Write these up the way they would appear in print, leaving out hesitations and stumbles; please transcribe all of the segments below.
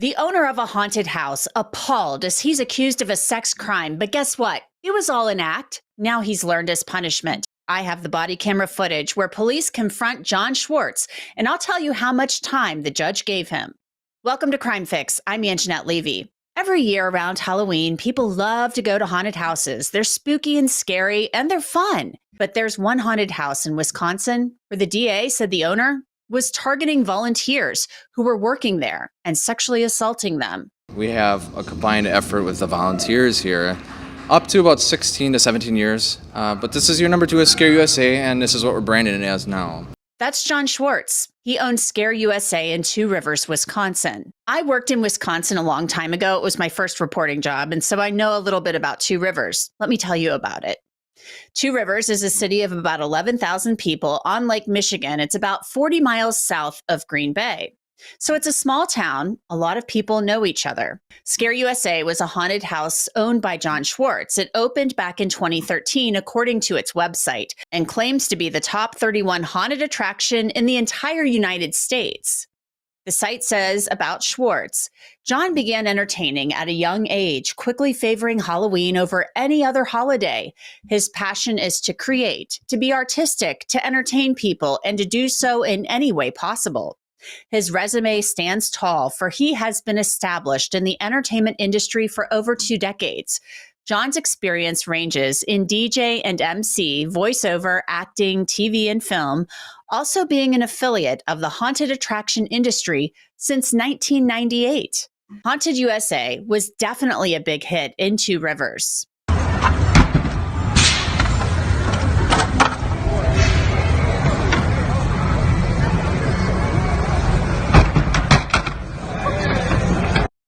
The owner of a haunted house appalled as he's accused of a sex crime, but guess what? It was all an act. Now he's learned his punishment. I have the body camera footage where police confront John Schwarz, and I'll tell you how much time the judge gave him. Welcome to Crime Fix. I'm Angenette Levy. Every year around Halloween, people love to go to haunted houses. They're spooky and scary, and they're fun. But there's one haunted house in Wisconsin where the DA said the owner was targeting volunteers who were working there and sexually assaulting them. We have a combined effort with the volunteers here, up to about 16 to 17 years. But this is year number 2 of Scare USA, and this is what we're branding it as now. That's John Schwarz. He owns Scare USA in Two Rivers, Wisconsin. I worked in Wisconsin a long time ago. It was my first reporting job, and so I know a little bit about Two Rivers. Let me tell you about it. Two Rivers is a city of about 11,000 people on Lake Michigan. It's about 40 miles south of Green Bay. So it's a small town. A lot of people know each other. Scare USA was a haunted house owned by John Schwarz. It opened back in 2013, according to its website, and claims to be the top 31 haunted attraction in the entire United States. The site says about Schwarz, John began entertaining at a young age, quickly favoring Halloween over any other holiday. His passion is to create, to be artistic, to entertain people, and to do so in any way possible. His resume stands tall, for he has been established in the entertainment industry for over 2 decades. John's experience ranges in DJ and MC, voiceover, acting, TV, and film, also being an affiliate of the haunted attraction industry since 1998. Haunted USA was definitely a big hit in Two Rivers.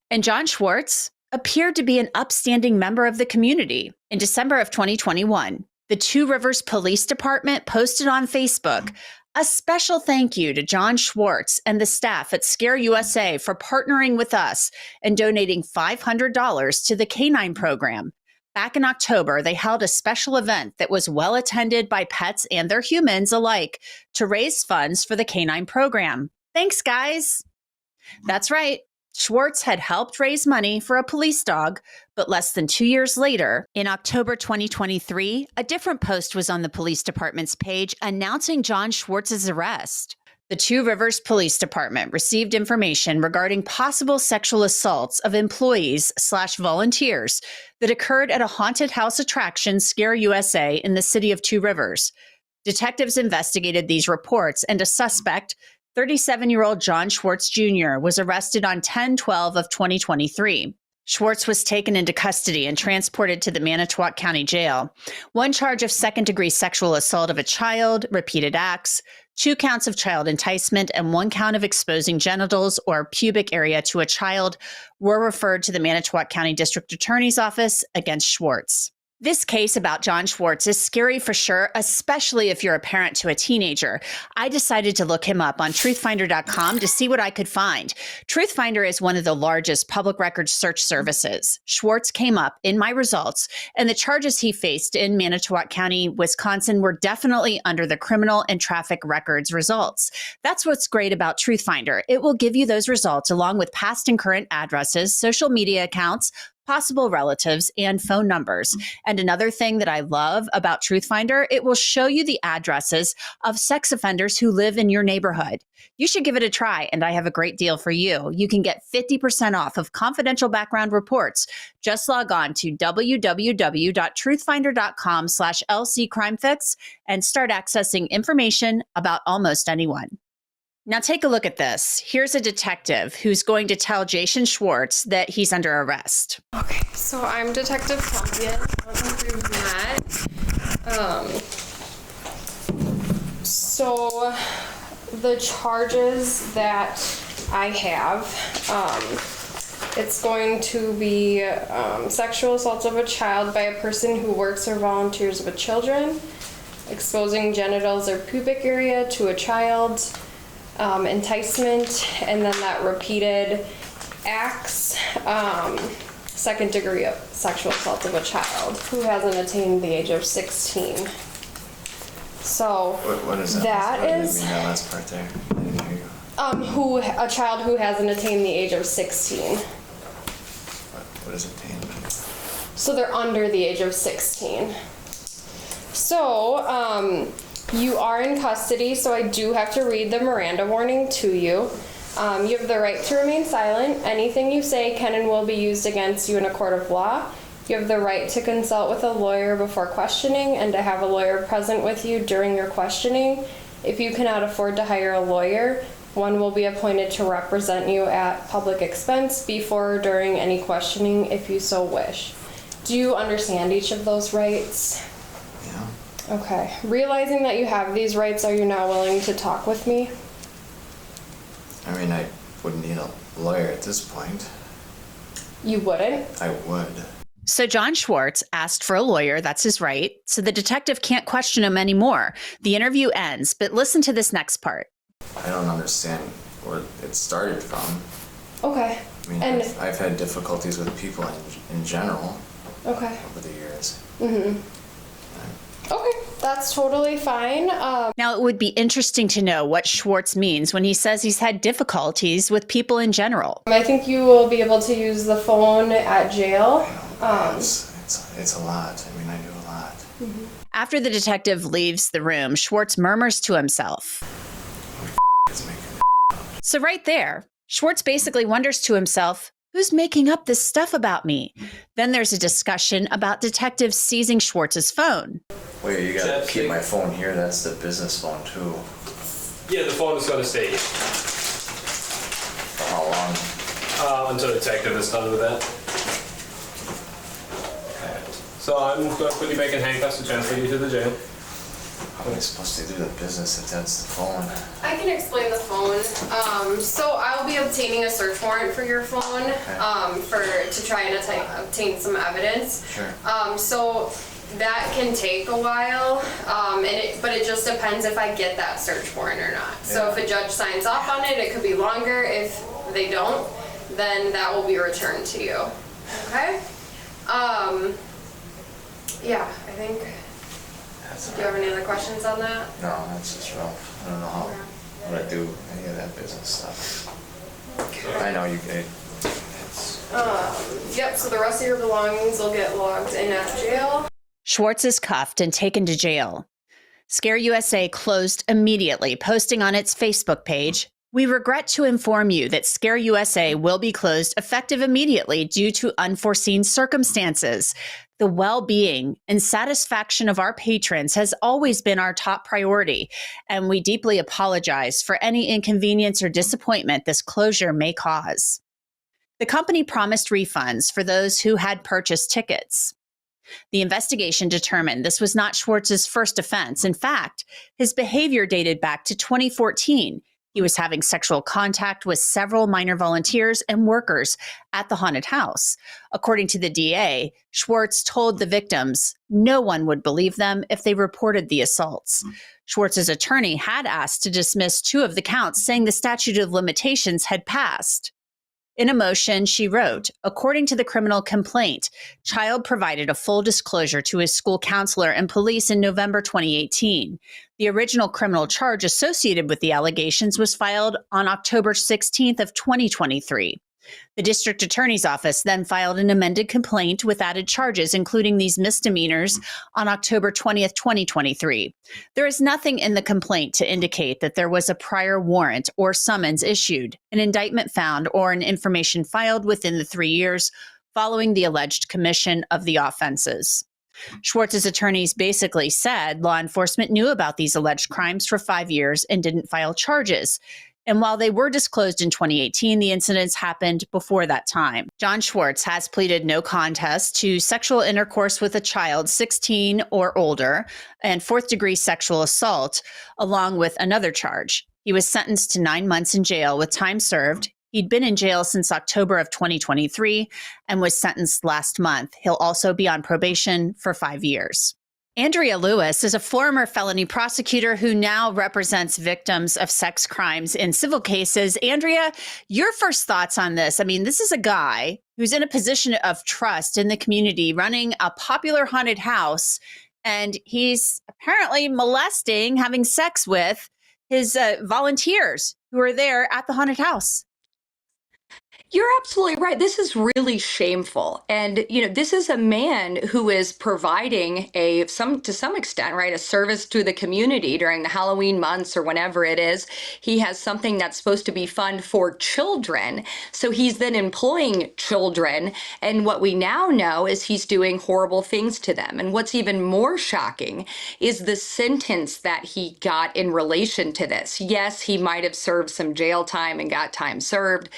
And John Schwarz appeared to be an upstanding member of the community. In December of 2021, the Two Rivers Police Department posted on Facebook a special thank you to John Schwarz and the staff at Scare USA for partnering with us and donating $500 to the Canine program. Back in October, they held a special event that was well attended by pets and their humans alike to raise funds for the Canine program. Thanks, guys. That's right. Schwarz had helped raise money for a police dog, but less than 2 years later, in October 2023, a different post was on the police department's page announcing John Schwarz's arrest. The Two Rivers Police Department received information regarding possible sexual assaults of employees/volunteers that occurred at a haunted house attraction, Scare USA, in the city of Two Rivers. Detectives investigated these reports, and a suspect, 37-year-old John Schwarz Jr., was arrested on 10/12 of 2023. Schwarz was taken into custody and transported to the Manitowoc County Jail. 1 charge of second-degree sexual assault of a child, repeated acts, 2 counts of child enticement, and 1 count of exposing genitals or pubic area to a child were referred to the Manitowoc County District Attorney's Office against Schwarz. This case about John Schwarz is scary for sure, especially if you're a parent to a teenager. I decided to look him up on truthfinder.com to see what I could find. Truthfinder is one of the largest public records search services. Schwarz came up in my results, and the charges he faced in Manitowoc County, Wisconsin, were definitely under the criminal and traffic records results. That's what's great about Truthfinder. It will give you those results along with past and current addresses, social media accounts, possible relatives, and phone numbers. And another thing that I love about Truthfinder, it will show you the addresses of sex offenders who live in your neighborhood. You should give it a try, and I have a great deal for you. You can get 50% off of confidential background reports. Just log on to www.truthfinder.com/LCCrimeFix and start accessing information about almost anyone. Now take a look at this. Here's a detective who's going to tell Jason Schwarz that he's under arrest. Okay, so I'm Detective Champion. I don't know if you've met. So the charges that I have, it's going to be sexual assault of a child by a person who works or volunteers with children, exposing genitals or pubic area to a child, enticement, and then that repeated acts, second degree of sexual assault of a child who hasn't attained the age of 16. So What is that? that I didn't is mean that last part there. I didn't hear you. A child who hasn't attained the age of 16. What does it mean? So they're under the age of 16. So, you are in custody, so I do have to read the Miranda warning to you. You have the right to remain silent. Anything you say can and will be used against you in a court of law. You have the right to consult with a lawyer before questioning and to have a lawyer present with you during your questioning. If you cannot afford to hire a lawyer, one will be appointed to represent you at public expense before or during any questioning if you so wish. Do you understand each of those rights? Yeah. Okay. Realizing that you have these rights, are you now willing to talk with me? I mean, I wouldn't need a lawyer at this point. You wouldn't? I would. So John Schwarz asked for a lawyer, that's his right, so the detective can't question him anymore. The interview ends, but listen to this next part. I don't understand where it started from. Okay. I mean, And I've had difficulties with people in general okay. over the years. Okay, that's totally fine. Now, it would be interesting to know what Schwarz means when he says he's had difficulties with people in general. I think you will be able to use the phone at jail. It's a lot. I mean, I do a lot. After the detective leaves the room, Schwarz murmurs to himself. It's making So right there, Schwarz basically wonders to himself, who's making up this stuff about me? Then there's a discussion about detectives seizing Schwartz's phone. Wait, you gotta keep my phone here. That's the business phone too. Yeah, the phone is going to stay here For how long? until the detective is done with that. So I'm going to put you back in handcuffs to transfer you to the jail. How am I supposed to do the business if that's the phone? I can explain the phone. So I'll be obtaining a search warrant for your phone to try and obtain some evidence. Sure. So that can take a while, but it just depends if I get that search warrant or not. So if a judge signs off on it, it could be longer. If they don't, then that will be returned to you. Okay? Yeah, I think. Do you have any other questions on that? No, that's just rough. I don't know how to do any of that business stuff. I know you get. Yep, so the rest of your belongings will get logged in at jail. Schwarz is cuffed and taken to jail. Scare USA closed immediately, posting on its Facebook page, "We regret to inform you that Scare USA will be closed effective immediately due to unforeseen circumstances. The well-being and satisfaction of our patrons has always been our top priority, and we deeply apologize for any inconvenience or disappointment this closure may cause." The company promised refunds for those who had purchased tickets. The investigation determined this was not Schwartz's first offense. In fact, his behavior dated back to 2014. He was having sexual contact with several minor volunteers and workers at the haunted house. According to the DA, Schwarz told the victims no one would believe them if they reported the assaults. Schwartz's attorney had asked to dismiss 2 of the counts, saying the statute of limitations had passed. In a motion, she wrote, according to the criminal complaint, Child provided a full disclosure to his school counselor and police in November 2018. The original criminal charge associated with the allegations was filed on October 16th of 2023. The district attorney's office then filed an amended complaint with added charges, including these misdemeanors, on October 20th, 2023. There is nothing in the complaint to indicate that there was a prior warrant or summons issued, an indictment found, or an information filed within the 3 years following the alleged commission of the offenses. Schwartz's attorneys basically said law enforcement knew about these alleged crimes for 5 years and didn't file charges. And while they were disclosed in 2018, the incidents happened before that time. John Schwarz has pleaded no contest to sexual intercourse with a child 16 or older and 4th-degree sexual assault, along with another charge. He was sentenced to 9 months in jail with time served. He'd been in jail since October of 2023 and was sentenced last month. He'll also be on probation for 5 years. Andrea Lewis is a former felony prosecutor who now represents victims of sex crimes in civil cases. Andrea, your first thoughts on this? I mean, this is a guy who's in a position of trust in the community, running a popular haunted house, and he's apparently molesting, having sex with his volunteers who are there at the haunted house. You're absolutely right. This is really shameful. And, this is a man who is providing to some extent, right, a service to the community during the Halloween months or whenever it is. He has something that's supposed to be fun for children. So he's then employing children. And what we now know is he's doing horrible things to them. And what's even more shocking is the sentence that he got in relation to this. Yes, he might have served some jail time and got time served,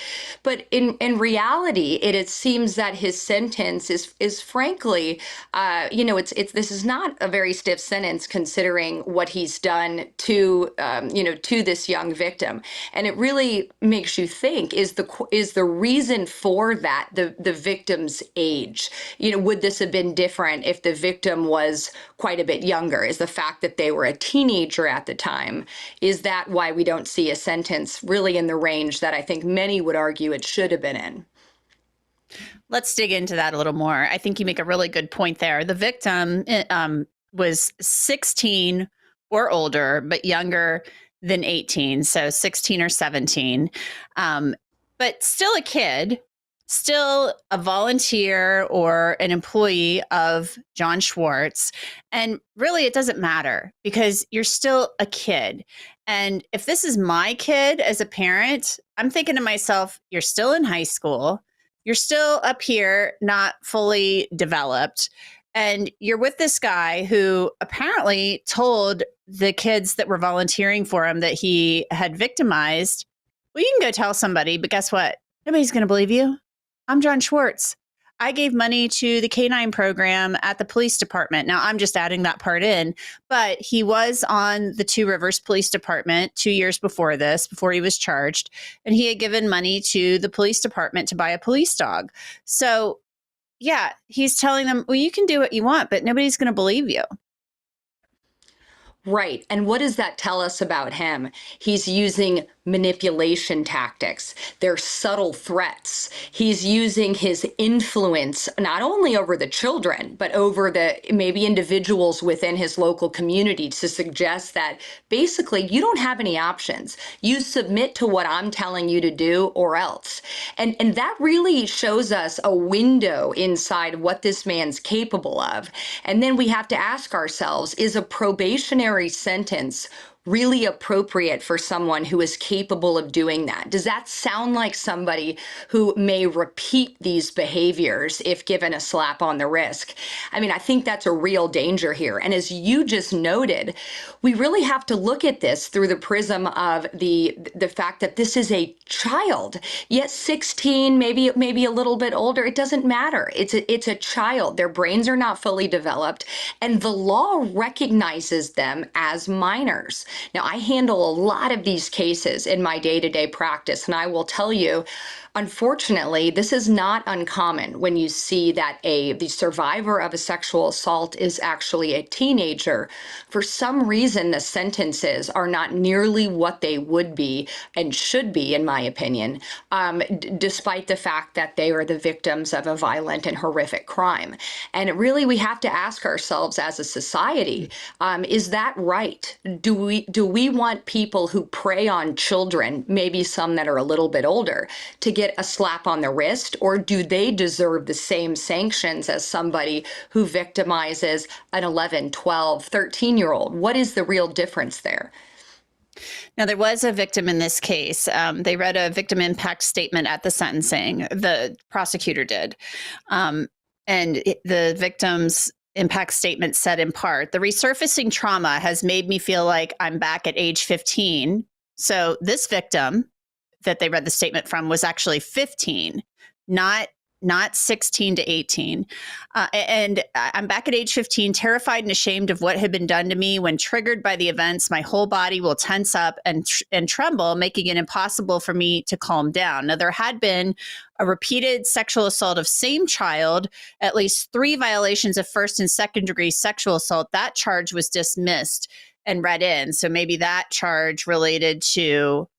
but in reality, it seems that his sentence is frankly, this is not a very stiff sentence considering what he's done to this young victim, and it really makes you think: is the reason for that the victim's age? Would this have been different if the victim was quite a bit younger? Is the fact that they were a teenager at the time, is that why we don't see a sentence really in the range that I think many would argue it should have been in? Let's dig into that a little more. I think you make a really good point there. The victim was 16 or older, but younger than 18, so 16 or 17, but still a kid, still a volunteer or an employee of John Schwarz. And really, it doesn't matter because you're still a kid. And if this is my kid as a parent, I'm thinking to myself, you're still in high school. You're still up here, not fully developed. And you're with this guy who apparently told the kids that were volunteering for him that he had victimized. Well, you can go tell somebody, but guess what? Nobody's going to believe you. I'm John Schwarz. I gave money to the K-9 program at the police department. Now, I'm just adding that part in, but he was on the Two Rivers Police Department 2 years before this, before he was charged, and he had given money to the police department to buy a police dog. So, yeah, he's telling them, well, you can do what you want, but nobody's going to believe you. Right. And what does that tell us about him? He's using manipulation tactics. They're subtle threats. He's using his influence not only over the children, but over the maybe individuals within his local community to suggest that basically you don't have any options. You submit to what I'm telling you to do or else. And that really shows us a window inside what this man's capable of. And then we have to ask ourselves, is a probationary sentence really appropriate for someone who is capable of doing that? Does that sound like somebody who may repeat these behaviors if given a slap on the wrist? I mean, I think that's a real danger here. And as you just noted, we really have to look at this through the prism of the fact that this is a child. Yes, 16, maybe a little bit older, it doesn't matter. It's a child. Their brains are not fully developed, and the law recognizes them as minors. Now, I handle a lot of these cases in my day-to-day practice, and I will tell you, unfortunately, this is not uncommon when you see that the survivor of a sexual assault is actually a teenager. For some reason, the sentences are not nearly what they would be and should be, in my opinion, despite the fact that they are the victims of a violent and horrific crime. And really, we have to ask ourselves as a society, is that right? Do we want people who prey on children, maybe some that are a little bit older, to get a slap on the wrist, or do they deserve the same sanctions as somebody who victimizes an 11, 12, 13-year-old? What is the real difference there? Now, there was a victim in this case. They read a victim impact statement at the sentencing. The prosecutor did. And the victim's impact statement said in part, the resurfacing trauma has made me feel like I'm back at age 15. So this victim that they read the statement from was actually 15, not 16 to 18. And I'm back at age 15, terrified and ashamed of what had been done to me. When triggered by the events, my whole body will tense up and tremble, making it impossible for me to calm down. Now, there had been a repeated sexual assault of same child, at least 3 violations of first and second degree sexual assault. That charge was dismissed and read in. So maybe that charge related to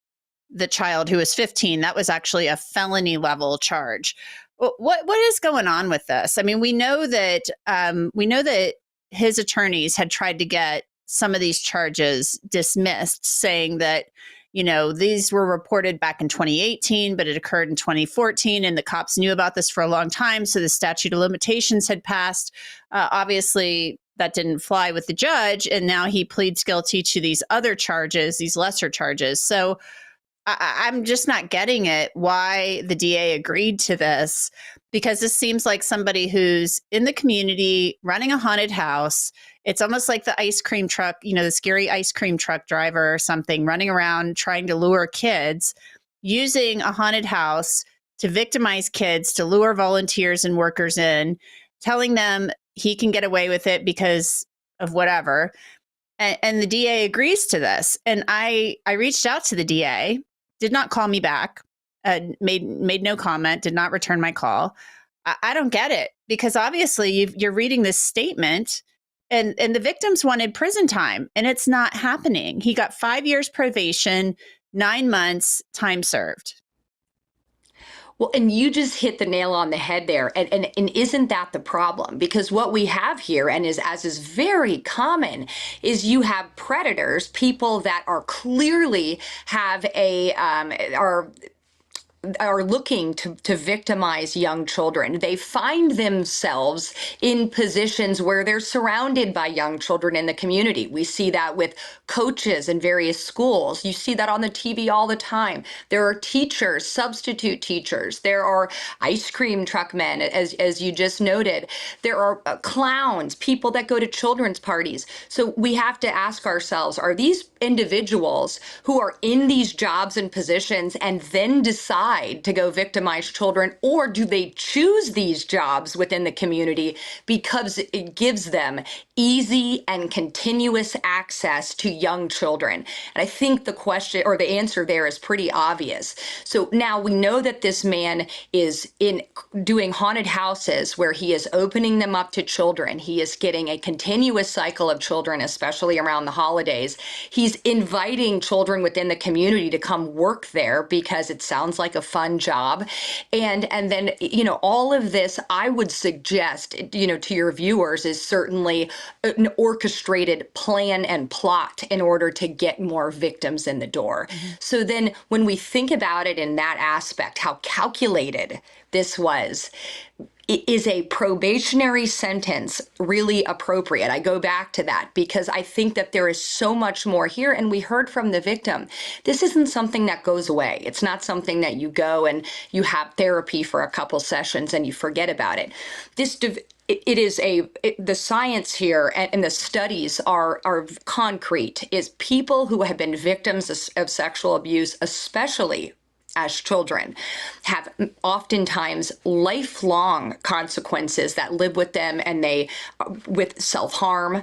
the child who was 15. That was actually a felony level charge. What is going on with this? I mean, we know that his attorneys had tried to get some of these charges dismissed, saying that, these were reported back in 2018, but it occurred in 2014, and the cops knew about this for a long time. So the statute of limitations had passed. Obviously, that didn't fly with the judge, and now he pleads guilty to these other charges, these lesser charges. So I'm just not getting it why the DA agreed to this, because this seems like somebody who's in the community running a haunted house. It's almost like the ice cream truck, the scary ice cream truck driver or something, running around trying to lure kids, using a haunted house to victimize kids, to lure volunteers and workers in, telling them he can get away with it because of whatever. And the DA agrees to this. And I reached out to the DA, did not call me back, made no comment, did not return my call. I don't get it, because obviously you're reading this statement and the victims wanted prison time, and it's not happening. He got 5 years probation, 9 months, time served. Well, and you just hit the nail on the head there. And isn't that the problem? Because what we have here, and as is very common, is you have predators, people that are clearly have are looking to victimize young children. They find themselves in positions where they're surrounded by young children in the community. We see that with coaches in various schools. You see that on the TV all the time. There are teachers, substitute teachers. There are ice cream truck men, as you just noted. There are clowns, people that go to children's parties. So we have to ask ourselves, are these individuals who are in these jobs and positions and then decide to go victimize children, or do they choose these jobs within the community because it gives them easy and continuous access to young children? And I think the question or the answer there is pretty obvious. So now we know that this man is doing haunted houses where he is opening them up to children. He is getting a continuous cycle of children, especially around the holidays. He's inviting children within the community to come work there because it sounds like a fun job. And then, all of this, I would suggest, to your viewers, is certainly an orchestrated plan and plot in order to get more victims in the door. Mm-hmm. So then when we think about it in that aspect, how calculated this was, is a probationary sentence really appropriate? I go back to that because I think that there is so much more here. And we heard from the victim, this isn't something that goes away. It's not something that you go and you have therapy for a couple sessions and you forget about it. The science here and the studies are concrete, is people who have been victims of sexual abuse, especially as children, have oftentimes lifelong consequences that live with them, and with self-harm,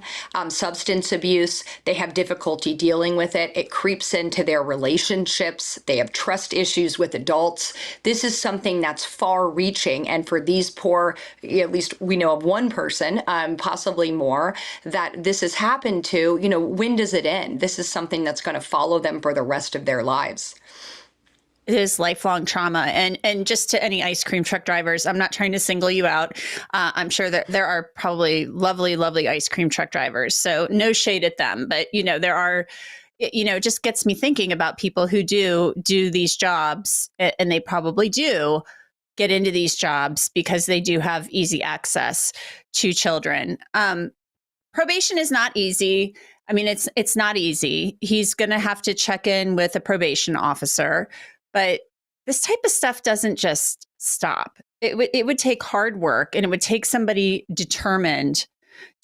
substance abuse, they have difficulty dealing with it. It creeps into their relationships. They have trust issues with adults. This is something that's far-reaching, and for these poor, at least we know of one person, possibly more, that this has happened to, when does it end? This is something that's going to follow them for the rest of their lives. It is lifelong trauma. And just to any ice cream truck drivers, I'm not trying to single you out. I'm sure that there are probably lovely, lovely ice cream truck drivers. So no shade at them. But, there are, it just gets me thinking about people who do these jobs, and they probably do get into these jobs because they do have easy access to children. Probation is not easy. I mean, it's not easy. He's going to have to check in with a probation officer. But this type of stuff doesn't just stop. It would take hard work, and it would take somebody determined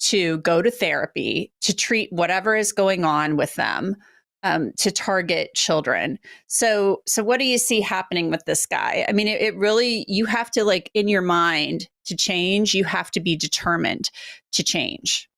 to go to therapy, to treat whatever is going on with them, to target children. So what do you see happening with this guy? I mean, it really, you have to, in your mind to change, you have to be determined to change.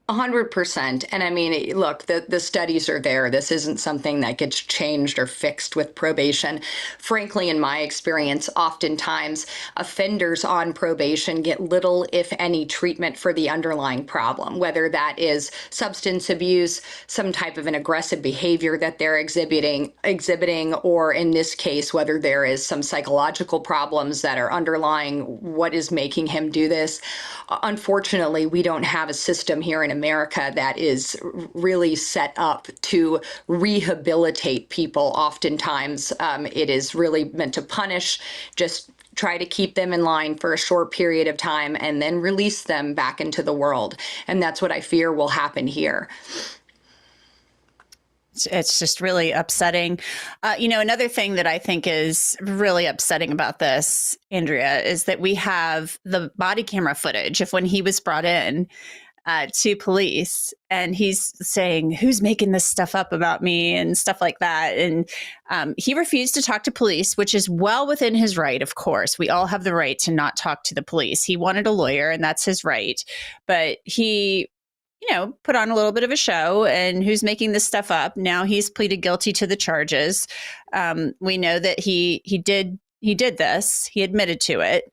100%. And I mean, look, the studies are there. This isn't something that gets changed or fixed with probation. Frankly, in my experience, oftentimes offenders on probation get little, if any, treatment for the underlying problem, whether that is substance abuse, some type of an aggressive behavior that they're exhibiting, or in this case, whether there is some psychological problems that are underlying what is making him do this. Unfortunately, we don't have a system here in America that is really set up to rehabilitate people. Oftentimes, it is really meant to punish, just try to keep them in line for a short period of time and then release them back into the world. And that's what I fear will happen here. It's just really upsetting. Another thing that I think is really upsetting about this, Andrea, is that we have the body camera footage of when he was brought in to police, and he's saying, who's making this stuff up about me and stuff like that. And he refused to talk to police, which is well within his right, of course. We all have the right to not talk to the police. He wanted a lawyer, and that's his right. But he put on a little bit of a show, and who's making this stuff up? Now he's pleaded guilty to the charges. We know that he did this. He admitted to it.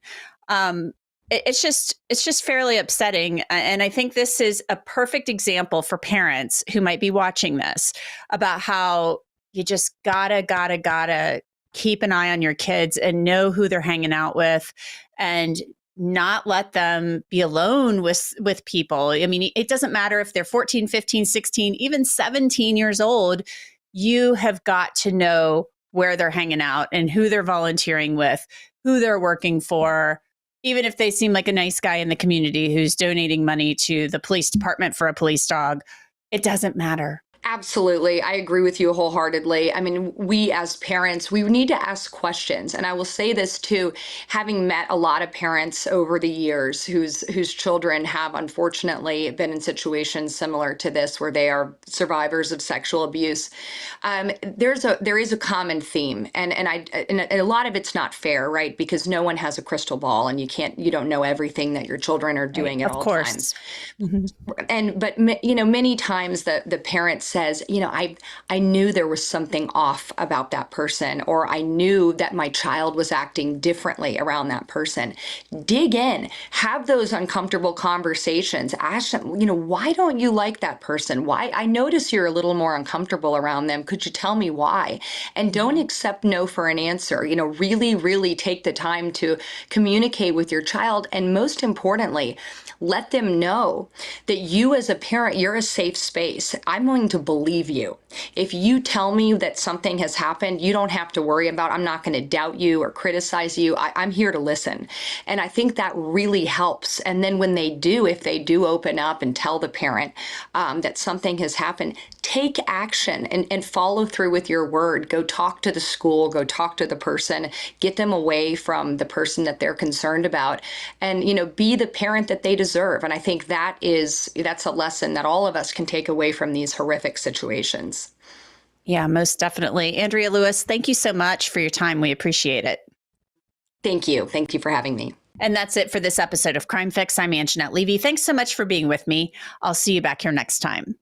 It's just fairly upsetting. And I think this is a perfect example for parents who might be watching this about how you just gotta keep an eye on your kids and know who they're hanging out with, and not let them be alone with people. I mean, it doesn't matter if they're 14, 15, 16, even 17 years old. You have got to know where they're hanging out and who they're volunteering with, who they're working for, even if they seem like a nice guy in the community who's donating money to the police department for a police dog. It doesn't matter. Absolutely. I agree with you wholeheartedly. I mean, we as parents, we need to ask questions. And I will say this too, having met a lot of parents over the years whose children have unfortunately been in situations similar to this, where they are survivors of sexual abuse. There is a common theme, and a lot of it's not fair, right? Because no one has a crystal ball, and you don't know everything that your children are doing at all times. Mm-hmm. But many times the parents says, I knew there was something off about that person, or I knew that my child was acting differently around that person. Dig in, have those uncomfortable conversations. Ask them, why don't you like that person? Why? I notice you're a little more uncomfortable around them. Could you tell me why? And don't accept no for an answer. Really, really take the time to communicate with your child. And most importantly, let them know that you as a parent, you're a safe space. I'm going to believe you. If you tell me that something has happened, you don't have to worry about, I'm not going to doubt you or criticize you. I'm here to listen. And I think that really helps. And then when if they do open up and tell the parent that something has happened, take action and follow through with your word. Go talk to the school, go talk to the person, get them away from the person that they're concerned about, and, be the parent that they deserve. And I think that's a lesson that all of us can take away from these horrific situations. Yeah, most definitely. Andrea Lewis, thank you so much for your time. We appreciate it. Thank you. Thank you for having me. And that's it for this episode of Crime Fix. I'm Angenette Levy. Thanks so much for being with me. I'll see you back here next time.